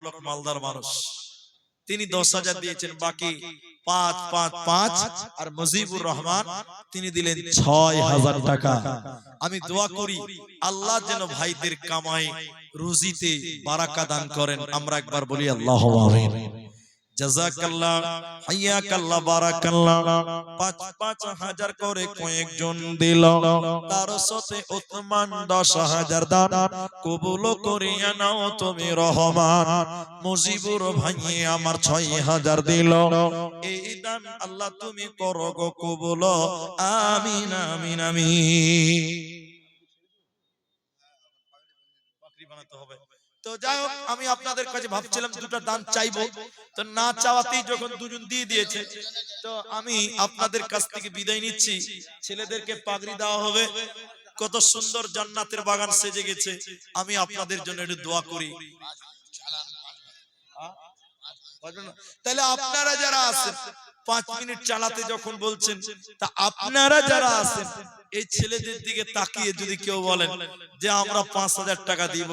লোক মালদার মানুষ, তিনি 10,000 দিয়েছেন, বাকি 5 আর মুজিবুর রহমান তিনি দিলেন 6,000 টাকা। আমি দোয়া করি আল্লাহ যেন ভাইদের কামাই রুজিতে বারাকা দান করেন। আমরা একবার বলি আল্লাহুম্মা আমিন। জাযাকাল্লাহ, হাইয়াকাল্লাহ, বারাকাল্লাহ। 5,000 করে কয়েকজন দিল, তার সাথে উসমান 10,000 দান কবুল করিয়া নাও তুমি রহমান। মুজিবুর ভাই আমার 6,000 দিল, এই দান আল্লাহ তুমি করো গো কবুল, আমিন আমিন আমিন। বাকরি বানাতে হবে। তো যাই হোক, আমি আপনাদের কাছে ভাবছিলাম দুটো দান চাইবো, তো না চাওয়াতেই যখন দুজন দিয়ে দিয়েছে, তো আমি আপনাদের কাছ থেকে বিদায় নিচ্ছি। ছেলেদেরকে পাগড়ি দেওয়া হবে, কত সুন্দর জান্নাতের বাগান সেজে গেছে। আমি আপনাদের জন্য একটু দোয়া করি। তাহলে আপনারা যারা আছেন 5 মিনিট চালাতে যখন বলছেন, তা আপনারা যারা আছেন এই ছেলেদের দিকে তাকিয়ে যদি কেউ বলেন যে আমরা 5,000 টাকা দিব,